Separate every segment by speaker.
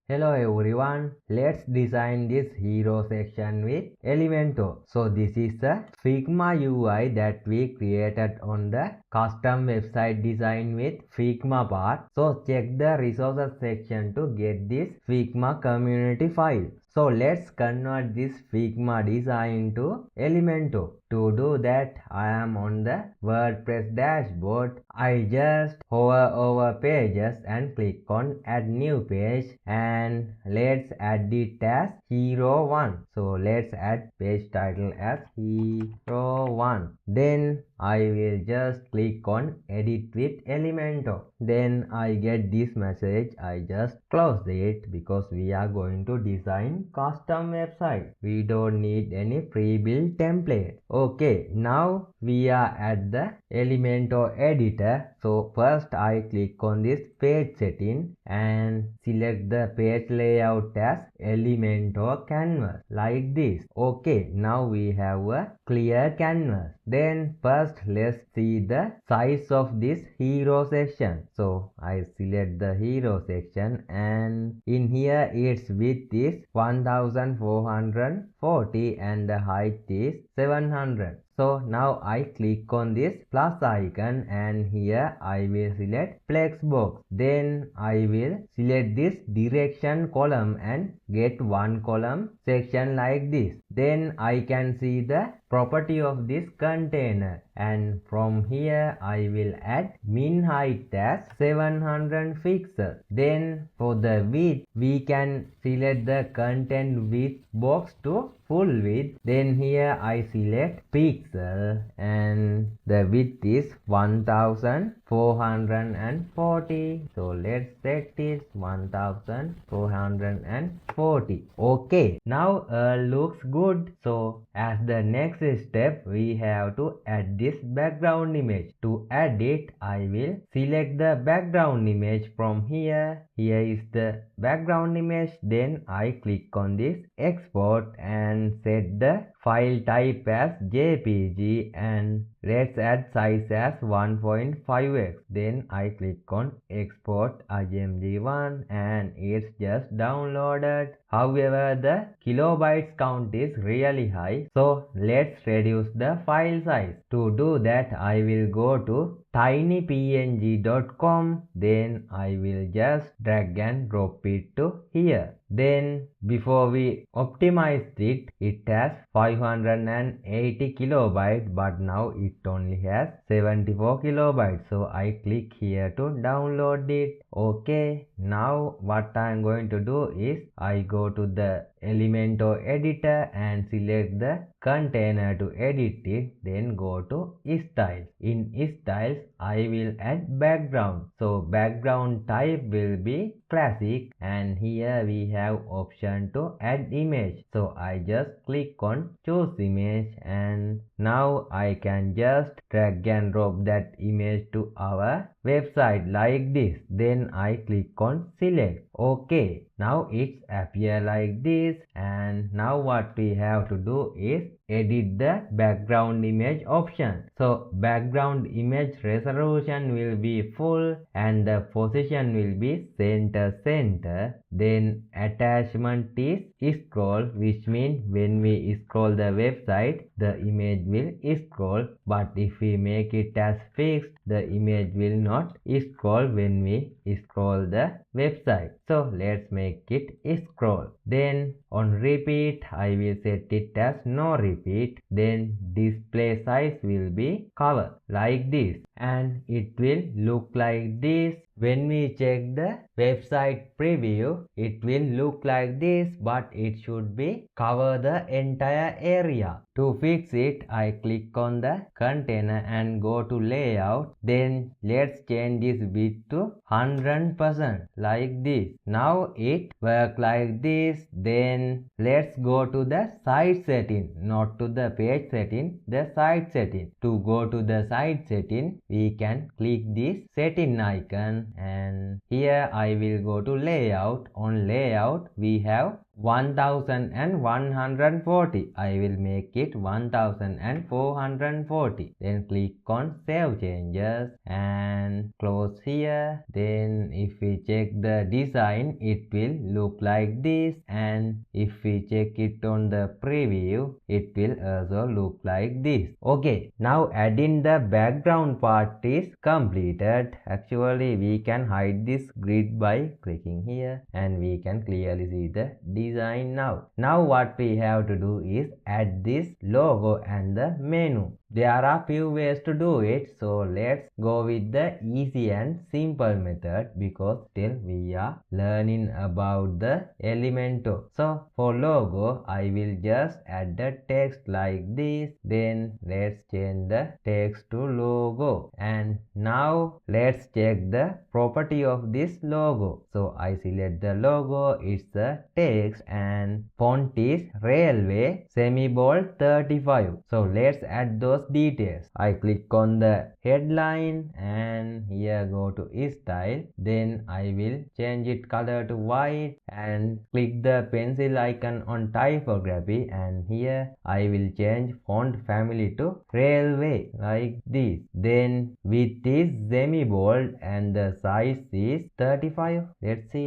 Speaker 1: Hello everyone, let's design this hero section with Elementor. So this is the Figma UI that we created on the custom website design with Figma part. So check the resources section to get this Figma community file. So let's convert this Figma design to Elementor. To do that, I am on the WordPress dashboard. I just hover over pages and click on add new page, and let's add it as hero 1. So let's add page title as hero 1. Then I will just click on edit with Elementor. Then I get this message. I just close it because we are going to design custom website. We don't need any pre-built template. Okay, now we are at the Elementor editor. So first I click on this page setting and select the page layout as Elementor canvas like this. Okay, now we have a clear canvas. Then first let's see the size of this hero section. So I select the hero section, and in here its width is 1440 and the height is 700. So now I click on this plus icon, and here I will select flex box. Then I will select this direction column and get one column section like this. Then I can see the property of this container, and from here I will add min height as 700 pixels. Then for the width we can select the content width box to full width. Then here I select pixel and the width is 1440. So let's set this 1440. Okay, now looks good. So as the next step we have to add this background image. To add it, I will select the background image from here. Here is the background image. Then I click on this export and set the file type as JPG, and let's add size as 1.5x. Then I click on export img1 and it's just downloaded. However, the kilobytes count is really high, so let's reduce the file size. To do that, I will go to tinypng.com. Then I will just drag and drop it to here. Then before we optimized it, it has 580 kilobytes, but now it only has 74 kilobytes. So I click here to download it. Okay, now what I am going to do is I go to the Elementor editor and select the container to edit it. Then go to styles. In styles I will add background. So background type will be classic, and here we have option to add image. So I just click on choose image, and now I can just drag and drop that image to our website like this. Then I click on select. Okay, now it's appear like this, and now what we have to do is edit the background image option. So background image resolution will be full and the position will be center. Then attachment is scroll, which means when we scroll the website the image will scroll, but if we make it as fixed the image will not scroll when we scroll the website. So let's make it scroll. Then on repeat I will set it as no repeat. Then display size will be cover like this, and it will look like this. When we check the website preview, it will look like this, but it should be cover the entire area. To fix it, I click on the container and go to layout. Then let's change this width to 100% like this. Now it works like this. Then let's go to the site setting, not to the page setting, the site setting. To go to the site setting, we can click this setting icon, and here I will go to layout. On layout we have 1140. I will make it 1440. Then click on save changes and close here. Then if we check the design, it will look like this, and if we check it on the preview, it will also look like this. Okay, now adding the background part is completed. Actually, we can hide this grid by clicking here, and we can clearly see the design now. Now what we have to do is add this logo and the menu. There are few ways to do it, so let's go with the easy and simple method because still we are learning about the Elementor. So for logo, I will just add the text like this. Then let's change the text to logo. And now let's check the property of this logo. So I select the logo, it's the text and font is railway semi-bold 35. So let's add those details. I click on the headline and here go to style. Then I will change it color to white and click the pencil icon on typography, and here I will change font family to railway like this. Then width is semi-bold and the size is 35. Let's see.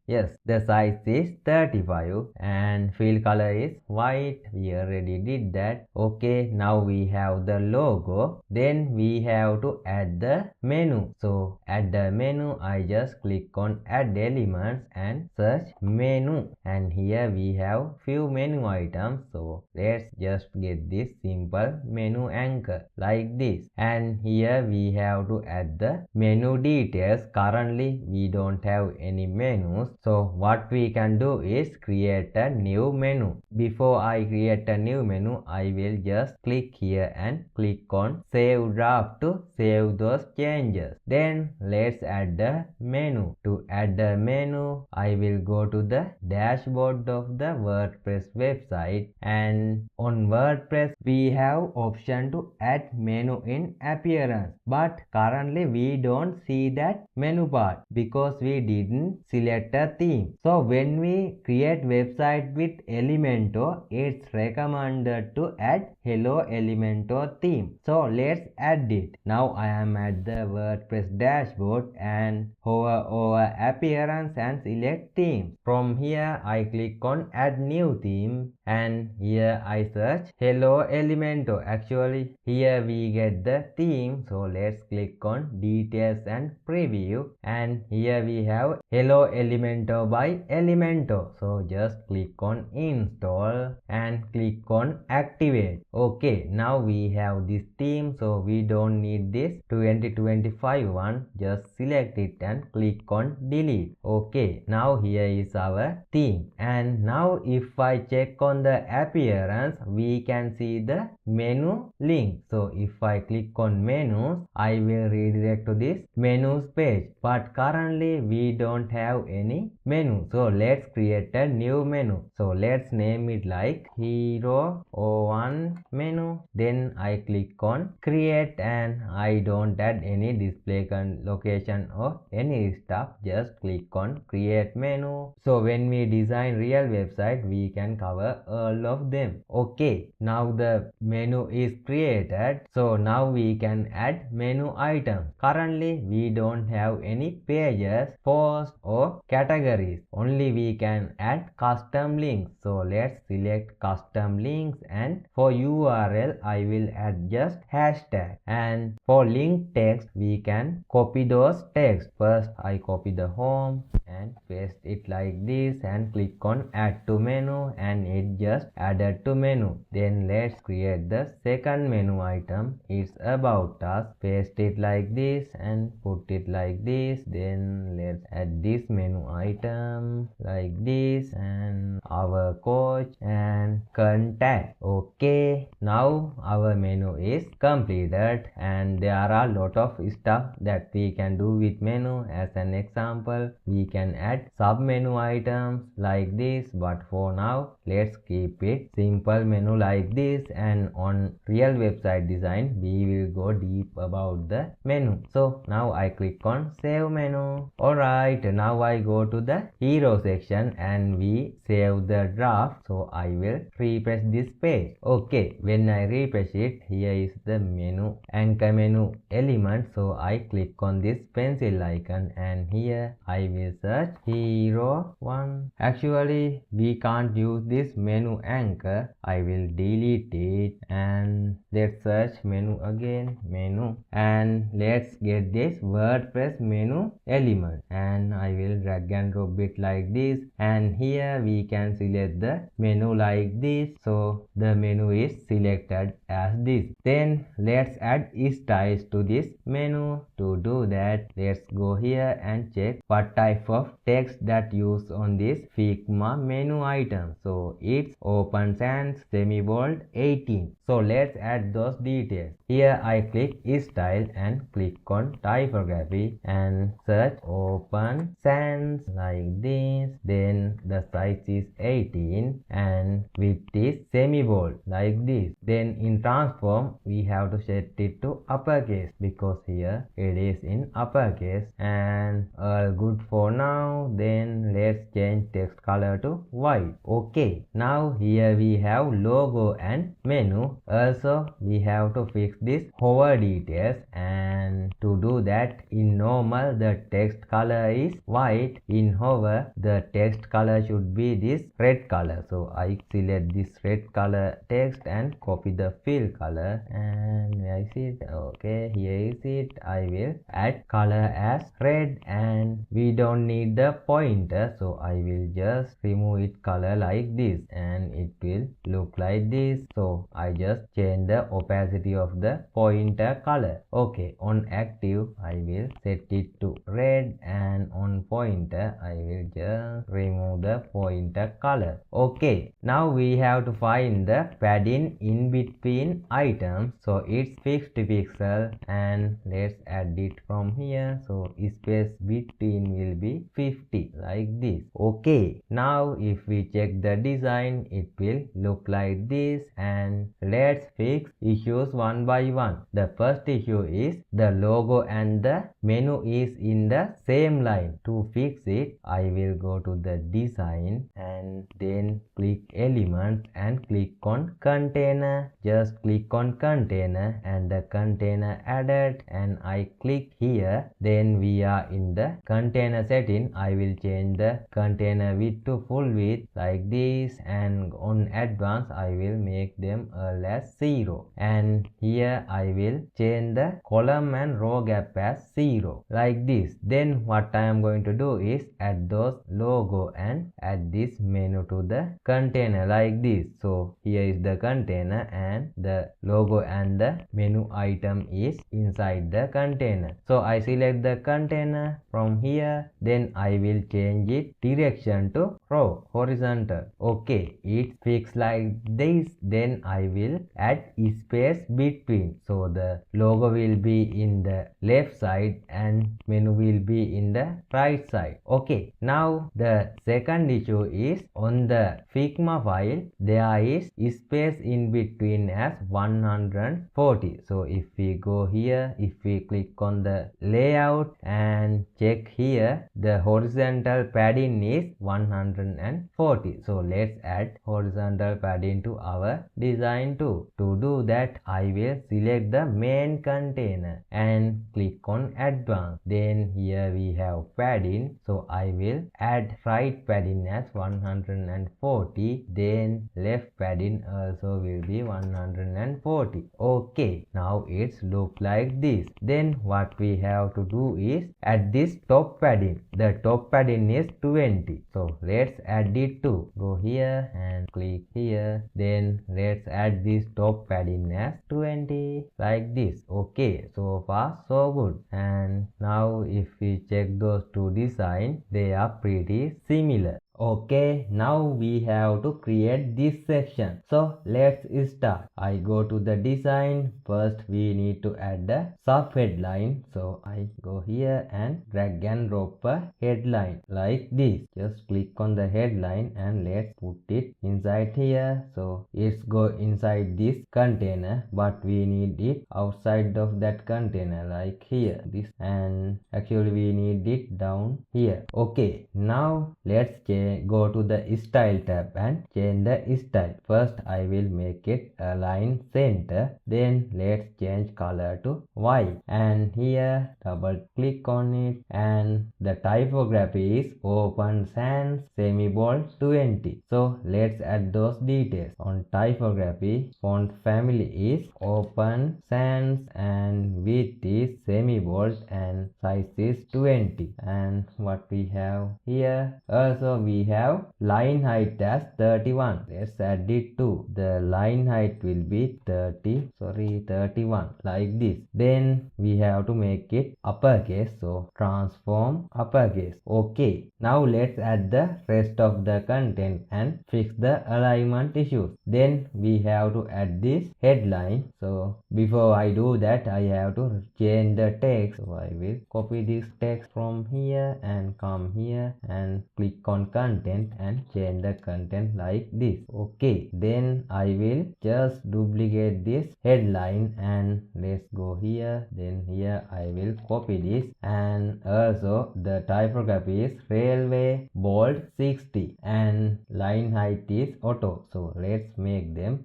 Speaker 1: Yes, the size is 35 and fill color is white. We already did that. Okay, now we have the logo. Then we have to add the menu. So at the menu, I just click on add elements and search menu, and here we have few menu items. So let's just get this simple menu anchor like this, and here we have to add the menu details. Currently we don't have any menus, so what we can do is create a new menu. Before I create a new menu, I will just click here and click on save draft to save those changes. Then let's add the menu. To add the menu, I will go to the dashboard of the WordPress website, and on WordPress we have option to add menu in appearance, but currently we don't see that menu part because we didn't select a theme. So when we create website with Elementor, it's recommended to add Hello Elementor theme. So let's add it. Now I am at the WordPress dashboard and hover over appearance and select theme. From here I click on add new theme, and here I search Hello Elementor. Actually here we get the theme, so let's click on details and preview, and here we have Hello Elementor by Elementor. So just click on install and click on activate. Okay, now we have this theme, so we don't need this 2025 one. Just select it and click on delete. Okay, now here is our theme, and now if I check on the appearance, we can see the menu link. So if I click on menus, I will redirect to this menus page, but currently we don't have any menu. So let's create a new menu. So let's name it like Hero 01 menu. Then I click on create, and I don't add any display location or any stuff. Just click on create menu. So when we design real website, we can cover all of them. Okay, now the menu is created, so now we can add menu items. Currently we don't have any pages, posts or categories. Only we can add custom links. So let's select custom links, and for URL I will add just hashtag, and for link text we can copy those text. First I copy the home and paste it like this and click on add to menu, and it just added to menu. Then let's create the second menu item. It's about us. Paste it like this and put it like this. Then let's add this menu item like this, and our coach and contact. Okay, now our menu is completed, and there are a lot of stuff that we can do with menu. As an example, we can add sub menu items like this, but for now let's keep it simple menu like this, and on real website design we will go deep about the menu. So now I click on save menu. Alright, now I go to the hero section and we save the draft. So I will refresh this page. Okay, when I refresh it, here is the menu, anchor menu element. So I click on this pencil icon and here I will search hero 1. Actually we can't use this menu anchor. I will delete it and let's search menu again, menu, and let's get this WordPress menu element, and I will drag and drop it like this, and here we can select the menu like this. So the menu is selected as this. Then let's add styles to this menu. To do that, let's go here and check what type of text that used on this Figma menu item. So it's open sans semi-bold 18. So let's add those details. Here I click style and click on typography and search open sans like this. Then the size is 18 and width is semi-bold like this. Then in transform we have to set it to uppercase because here it is in uppercase, and all good for now. Then let's change text color to white. Okay, now here we have logo and menu. Also we have to fix this hover details, and to do that, in normal the text color is white, in hover the text color should be this red color. So I select this red color text and copy the fill color, and where is it? Okay, here is it. I will add color as red, and we don't need the pointer, so I will just remove it color like this and it will look like this. So I just change the opacity of the pointer color. Okay, on active I will set it to red, and on pointer I will just remove the pointer color. Okay, now we have to find the padding in between items. So it's 50 pixel, and let's add it from here. So space between will be 50 like this. Okay, now if we check the design, it will look like this, and let's fix issues one by one. The first issue is the logo and the menu is in the same line. To fix it, I will go to the design and then click elements and click on container. Just click on container and the container added, and I click here. Then we are in the container setting. I will change the container width to full width like this, and on advanced I will make them as 0, and here I will change the column and row gap as 0 like this. Then what I am going to do is add those logo and add this menu to the container like this. So here is the container and the logo and the menu item is inside the container. So I select the container from here, then I will change it direction to row horizontal. Okay, it's fixed like this. Then I will add space between, so the logo will be in the left side and menu will be in the right side. Okay, now the second issue is on the Figma file there is space in between as 140. So if we go here, if we click on the layout and check here, the horizontal padding is 140. So let's add horizontal padding to our design too. To do that, I will select the main container and click on advanced. Then here we have padding, so I will add right padding as 140. Then left padding also will be 140. Okay, now it's look like this. Then what we have to do is add this top padding. The top padding is 20. So let's add it too. Go here and click here. Then let's add this top padding as 20 like this. Okay, so far so good. And now if we check those two designs, they are pretty similar. Okay, now we have to create this section. So let's start. I go to the design. First we need to add the sub headline. So I go here and drag and drop a headline like this. Just click on the headline and let's put it inside here. So it's go inside this container, but we need it outside of that container like here. This, and actually we need it down here. Okay, now let's go to the style tab and change the style. First I will make it align center, then let's change color to white, and here double click on it, and the typography is open sans semi-bold 20. So let's add those details. On typography, font family is open sans and width is semi-bold and size is 20. And what we have here, also we have line height as 31. Let's add it too. The line height will be 31 like this. Then we have to make it uppercase, so transform uppercase. Okay, now let's add the rest of the content and fix the alignment issues. Then we have to add this headline. So before I do that, I have to change the text. So I will copy this text from here and come here and click on content and change the content like this. Okay, then I will just duplicate this headline and let's go here. Then here I will copy this, and also the typography is railway bold 60 and line height is auto. So let's make them.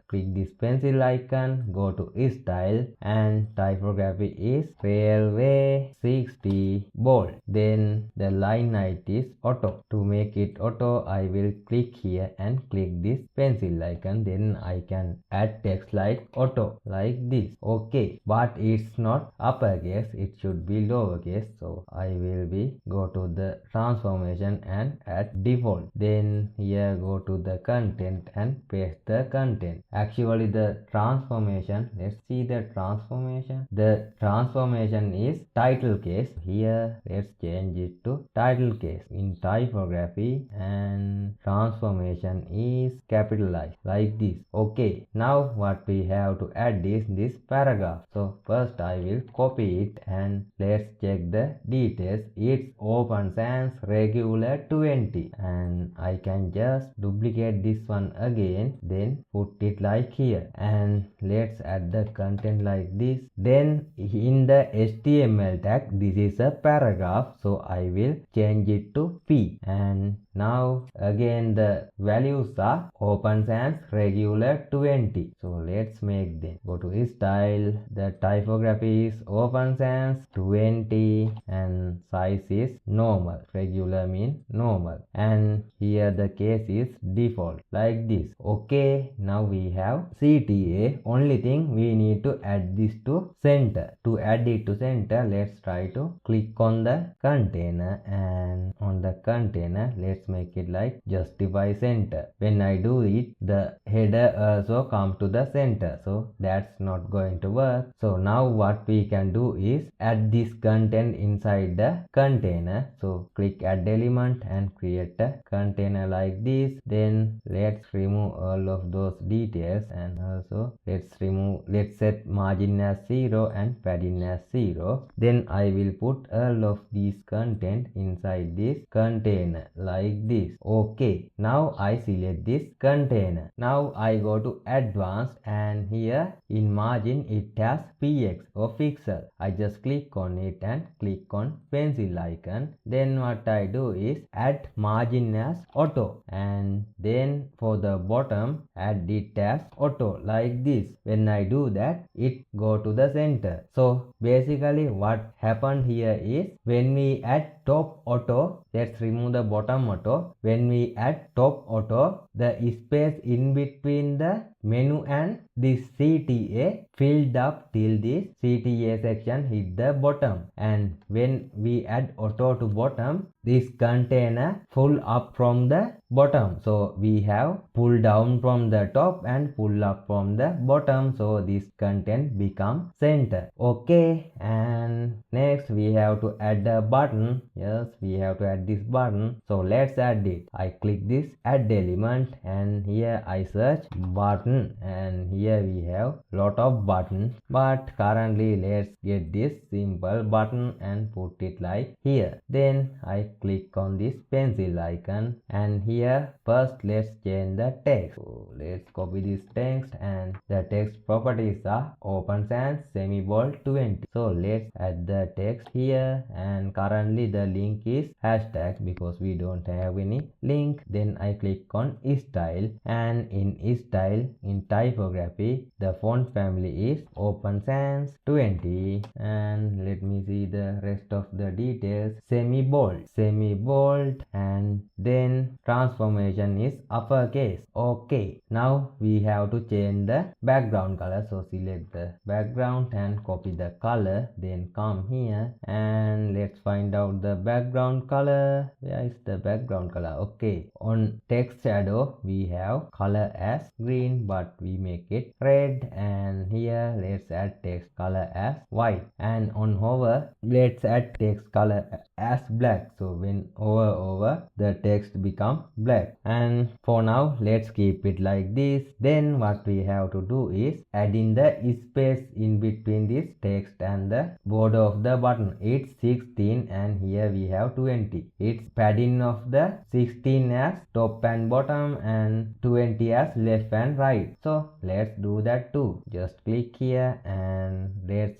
Speaker 1: Click this pencil icon, go to style, and typography is railway 60 bold. Then the line height is auto. To make it auto, I will click here and click this pencil icon. Then I can add text like auto like this. Okay, but it's not uppercase, it should be lowercase. So I will go to the transformation and add default. Then here go to the content and paste the content. Actually the transformation, let's see the transformation. The transformation is title case. Here let's change it to title case in typography, and transformation is capitalized like this. Okay, now what we have to add is this paragraph. So first I will copy it and let's check the details. It's open sans regular 20, and I can just duplicate this one again, then put it like here, and let's add the content like this. Then in the HTML tag, this is a paragraph, so I will change it to P, and now again the values are open sans regular 20. So let's make them. Go to style, the typography is open sans 20 and size is normal. Regular means normal, and here the case is default like this. Okay, now we have CTA. Only thing we need to add this to center. To add it to center, let's try to click on the container, and on the container let's make it like justify center. When I do it, the header also come to the center, so that's not going to work. So now what we can do is add this content inside the container. So click add element and create a container like this. Then let's remove all of those details, and also let's set margin as 0 and padding as 0. Then I will put all of these content inside this container like this. Okay, now I select this container. Now I go to advanced, and here in margin it has px or pixel. I just click on it and click on pencil icon. Then what I do is add margin as auto, and then for the bottom add it as auto like this. When I do that, it go to the center. So basically what happened here is, when we add top auto, let's remove the bottom auto. When we add top auto, the space in between the menu and this CTA filled up till this CTA section hit the bottom, and when we add auto to bottom, this container full up from the bottom, so we have pull down from the top and pull up from the bottom, so this content become center. Okay, and next we have to add a button. Yes, we have to add this button, so let's add it. I click this add element and here I search button, and here we have lot of buttons, but currently let's get this simple button and put it like here. Then I click on this pencil icon, and here first let's change the text. So let's copy this text, and the text properties are open sans semi-bold 20. So let's add the text here, and currently the link is hashtag because we don't have any link. Then I click on style, and in style in typography the font family is open sans 20, and let me see the rest of the details. Semi-bold, and then transformation is uppercase. Okay, now we have to change the background color, so select the background and copy the color, then come here and let's find out the background color. Where is the background color? Okay, on text shadow we have color as green, but we make it red, and here let's add text color as white, and on hover let's add text color as black, so when over the text become black. And for now let's keep it like this. Then what we have to do is add in the space in between this text and the border of the button. It's 16 and here we have 20. It's padding of the 16 as top and bottom and 20 as left and right. So let's do that too. Just click here and let's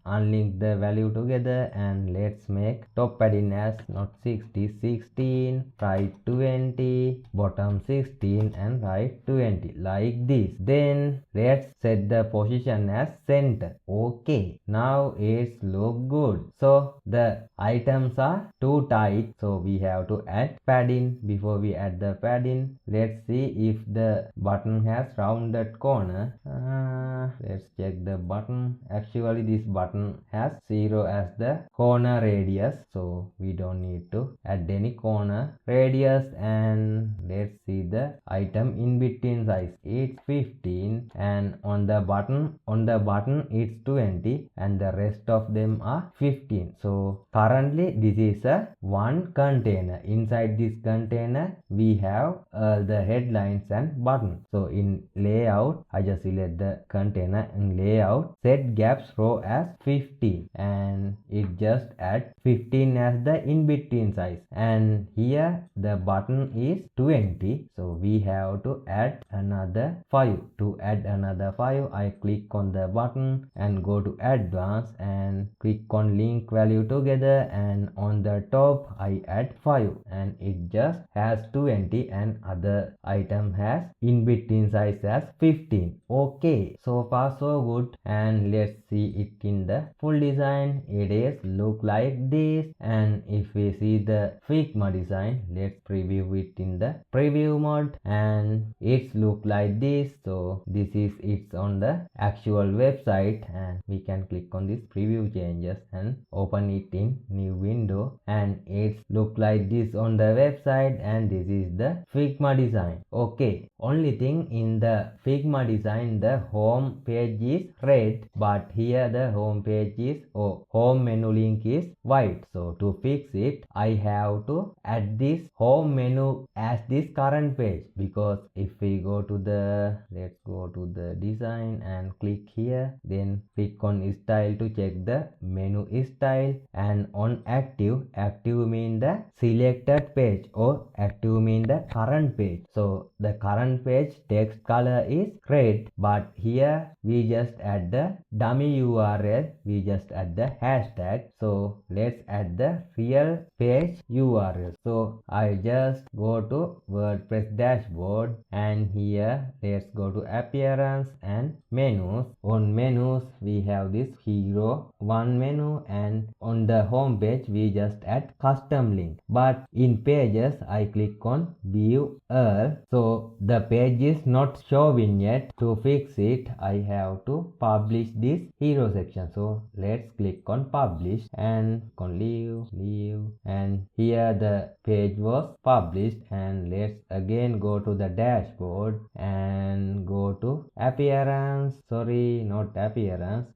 Speaker 1: unlink the value together, and let's make top padding as not 60, 16, right 20, bottom 16 and right 20, like this. Then let's set the position as center. Okay, now it's look good. So the items are too tight, so we have to add padding. Before we add the padding, let's see if the button has rounded corner. Let's check the button. Actually this button has 0 as the corner radius, so we don't need to add any corner radius. And let's see the item in between size. It's 15, and on the button it's 20, and the rest of them are 15. So currently this is a one container. Inside this container we have the headlines and buttons. So in layout I just select the container, in layout set gaps row as 15, and it just add 15 as the in between size, and here the button is 20, so we have to add another 5. To add another 5, I click on the button and go to advanced and click on link value together, and on the top I add 5, and it just has 20 and other item has in between size as 15. Okay, so far so good, and let's see it in the full design. It is look like this, and if we see the Figma design, let's preview it in the preview mode, and it's look like this. So this is it's on the actual website, and we can click on this preview changes and open it in new window, and it's look like this on the website, and this is the Figma design. Okay, only thing in the Figma design the home page is red, but here the home page is home menu link is white. So to fix it, I have to add this home menu as this current page, because if we go to the, let's go to the design and click here, then click on style to check the menu style, and on active mean the selected page or active mean the current page. So the current page text color is red, but here we just add the dummy URL, we just add the hashtag. So let's add the real page URL. So I just go to WordPress dashboard, and here let's go to appearance and menus. On menus we have this hero 1 menu, and on the home page we just add custom link, but in pages I click on view all, so the page is not showing yet. To fix it, I have to publish this hero section. So let's click on publish and on leave, and here the page was published. And let's again go to the dashboard and go to appearance, appearance,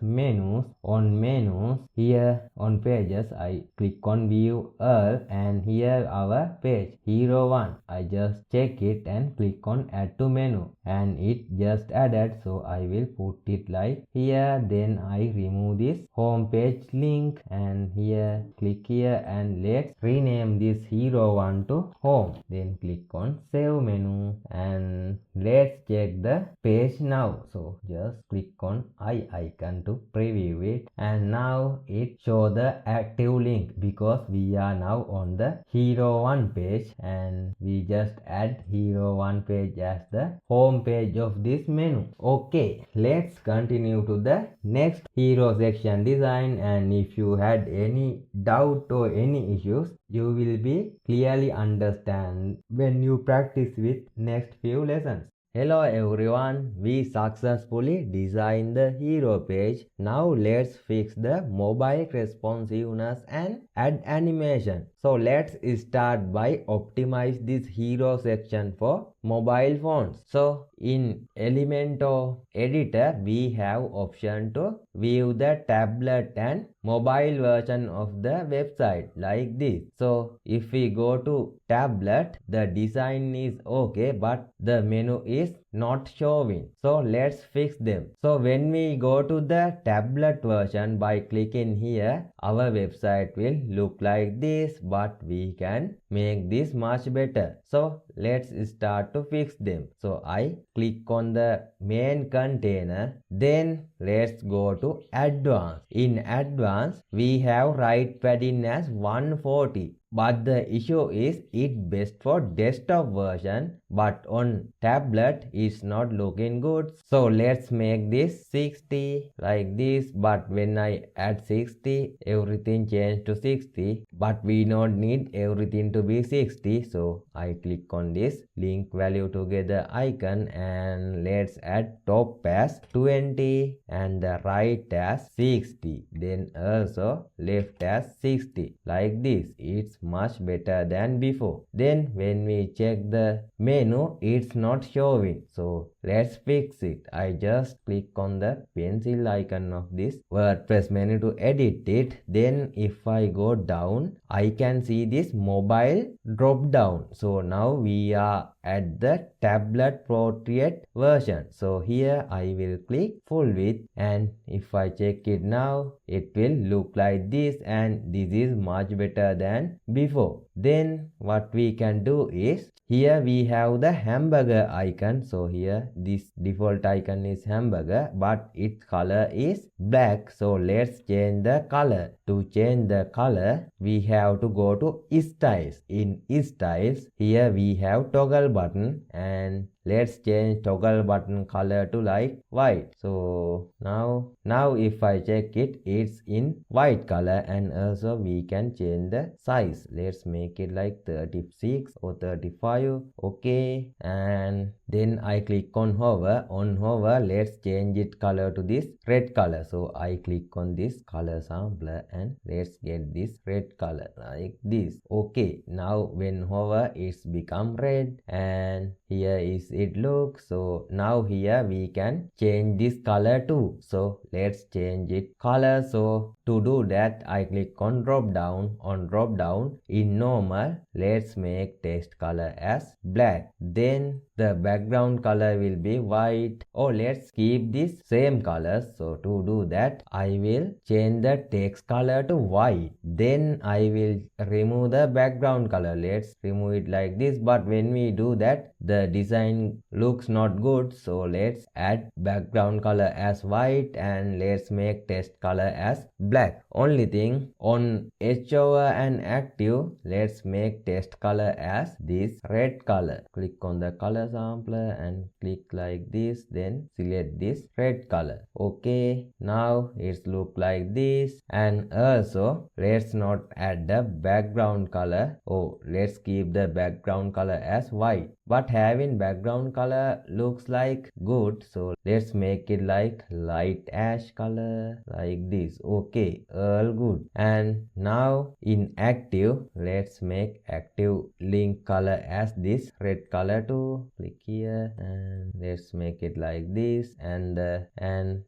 Speaker 1: menus. On menus, here on pages, I click on view all, and here our page hero 1. I just check it and click on add to menu, and it just added. So I will put it like here. Then I remove this home page link, and here click here, and let's rename this hero 1 to home. Then click on save menu, and let's check the page now. So just click on eye icon to preview it, and now it show the active link because we are now on the hero 1 page, and we just add hero 1 page as the home page of this menu. Okay, let's continue to the next hero section design, and if you had any doubt or any issues, you will be clearly understand when you practice with next few lessons. Hello everyone, we successfully designed the hero page. Now let's fix the mobile responsiveness and add animation. So let's start by optimize this hero section for mobile phones. So in Elementor editor, we have option to view the tablet and mobile version of the website like this. So if we go to tablet, the design is okay, but the menu is not showing. So let's fix them. So when we go to the tablet version by clicking here, our website will look like this, but we can make this much better. So let's start to fix them. So I click on the main container, then let's go to advanced. In advanced, we have right padding as 140. But the issue is it best for desktop version, but on tablet it's not looking good. So let's make this 60 like this, but when I add 60, everything changed to 60, but we don't need everything to be 60. So I click on this link value together icon, and let's add top as 20 and the right as 60, then also left as 60 like this. It's much better than before. Then when we check the menu, it's not showing. So let's fix it. I just click on the pencil icon of this WordPress menu to edit it. Then if I go down, I can see this mobile drop down. So now we are at the tablet portrait version. So here I will click full width, and if I check it now, it will look like this, and this is much better than before. Then what we can do is, here we have the hamburger icon. So here this default icon is hamburger, but its color is black. So let's change the color. To change the color, we have to go to styles. In styles, here we have toggle button, and let's change toggle button color to like white. So now if I check it, it's in white color, and also we can change the size. Let's make it like 36 or 35. Okay, and then I click on hover. On hover, let's change it color to this red color. So I click on this color sampler, and let's get this red color like this. Okay, now when hover, it's become red, and here is it look. So now here we can change this color too. So let's change it color. So to do that, I click on drop down. On drop down, in normal, let's make text color as black. Then the background color will be white, or let's keep this same color. So to do that, I will change the text color to white. Then I will remove the background color. Let's remove it like this, but when we do that, the design looks not good. So let's add background color as white, and let's make text color as black. Only thing, on hover and active, let's make text color as this red color. Click on the color sampler and click like this, then select this red color. Okay, now it's look like this. And also let's not add the background color. Oh, let's keep the background color as white, but having background background color looks like good, so let's make it like light ash color like this. Okay, all good. And now in active, let's make active link color as this red color too. Click here and let's make it like this, and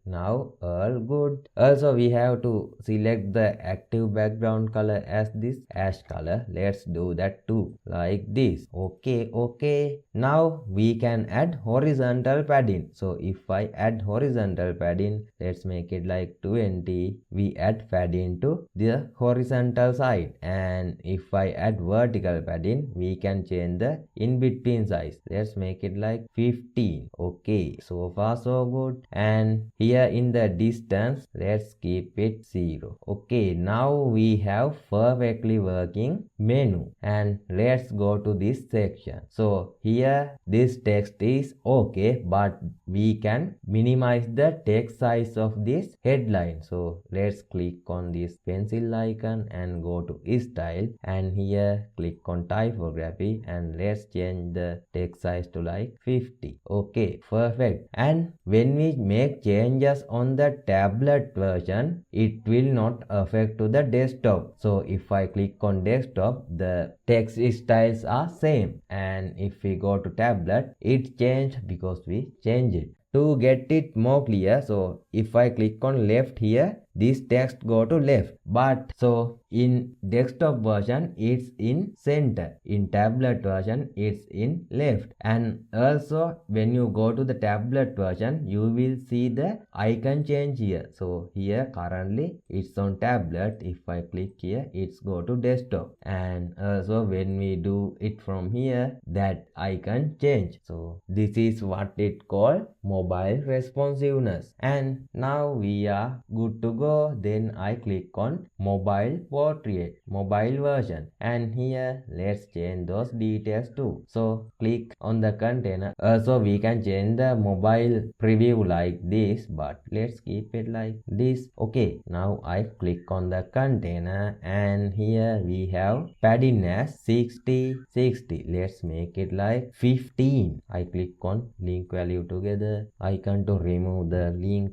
Speaker 1: now all good. Also we have to select the active background color as this ash color. Let's do that too like this. Okay, now we can add horizontal padding. So if I add horizontal padding, let's make it like 20. We add padding to the horizontal side, and if I add vertical padding, we can change the in between size. Let's make it like 15. Okay, so far so good. And here in the distance, let's keep it 0. Okay, now we have perfectly working menu, and let's go to this section. So here this text is okay, but we can minimize the text size of this headline. So let's click on this pencil icon and go to style, and here click on typography, and let's change the text size to like 50. Okay, perfect. And when we make changes on the tablet version, it will not affect to the desktop. So if I click on desktop, the text styles are same, and if we go to tablet, it changed because we changed it. To get it more clear, so if I click on left here, this text go to left, but so in desktop version it's in center, in tablet version it's in left. And also when you go to the tablet version, you will see the icon change here. So here currently it's on tablet. If I click here, it's go to desktop, and also when we do it from here, that icon change. So this is what it called mobile responsiveness. And now we are good to go. Then I click on mobile portrait, mobile version, and here let's change those details too. So click on the container. Also we can change the mobile preview like this, but let's keep it like this. Okay, now I click on the container, and here we have padding as 60. Let's make it like 15. I click on link value together icon to remove the link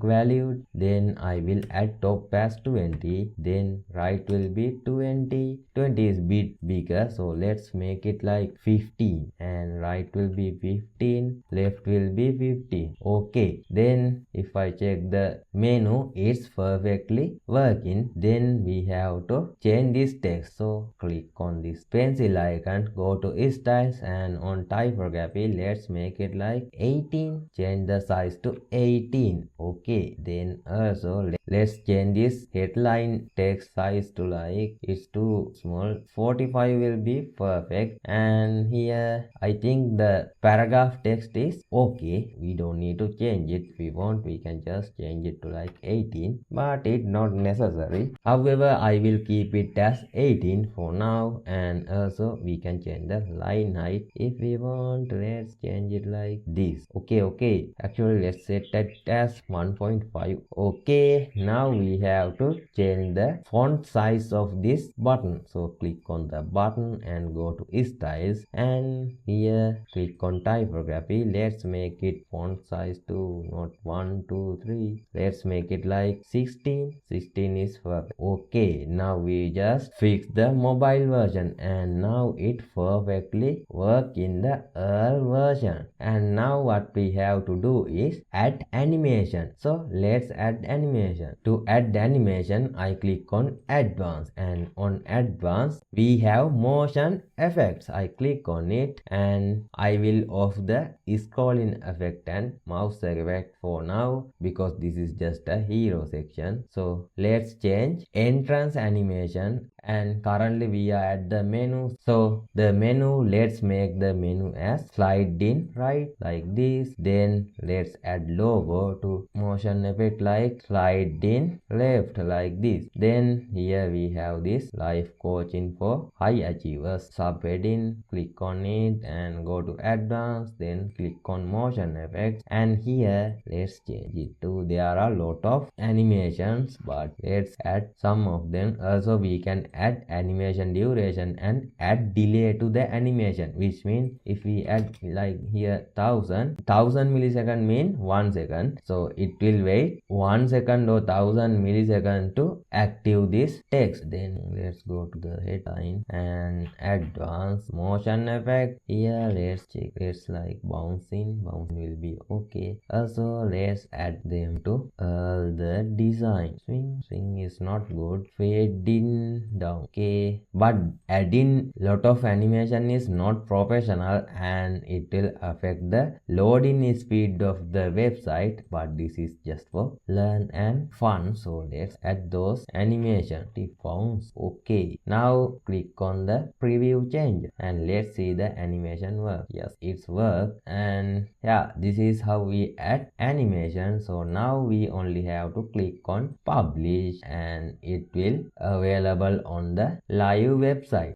Speaker 1: valued. Then I will add top as 20, then right will be 20. 20 is bit bigger, so let's make it like 15, and right will be 15, left will be 15. Okay, then if I check the menu, it's perfectly working. Then we have to change this text. So click on this pencil icon, go to styles, and on typography, let's make it like 18. Change the size to 18. Okay, then also let's change this headline text size to like it's too small. 45 will be perfect. And here I think the paragraph text is okay. We don't need to change it. If we want, we can just change it to like 18, but it's not necessary. However, I will keep it as 18 for now. And also we can change the line height if we want. Let's change it like this. Okay, actually let's set that as 1.5. Okay, now we have to change the font size of this button. So click on the button and go to styles, and here click on typography. Let's make it font size to not 1 2 3. Let's make it like 16. 16 is perfect. Okay, now we just fix the mobile version, and now it perfectly work in the earl version. And now what we have to do is add animation. So let's add animation. To add animation, I click on advanced, and on advanced we have motion effects. I click on it, and I will off the scrolling effect and mouse effect for now, because this is just a hero section. So let's change entrance animation, and currently we are at the menu. So the menu, let's make the menu as slide in right like this. Then let's add logo to motion effect like slide in left like this. Then here we have this life coaching for high achievers. Subheading, click on it and go to advanced, then click on motion effects, and here let's change it to, there are a lot of animations, but let's add some of them. Also we can add animation duration and add delay to the animation, which means if we add like here 1000 millisecond mean 1 second, so it will wait 1 second or 1000 milliseconds to active this text. Then let's go to the headline and advanced motion effect. Here let's check, let's like bouncing will be okay. Also let's add them to the design. Swing is not good. Fading down, okay, but adding lot of animation is not professional and it will affect the loading speed of the website, but this is just for learn and fun. So let's add those animation. Bounce, okay. Now click on the preview change and let's see the animation work. Yes, it's work. And yeah, this is how we add animation. So now we only have to click on publish and it will available on the live website.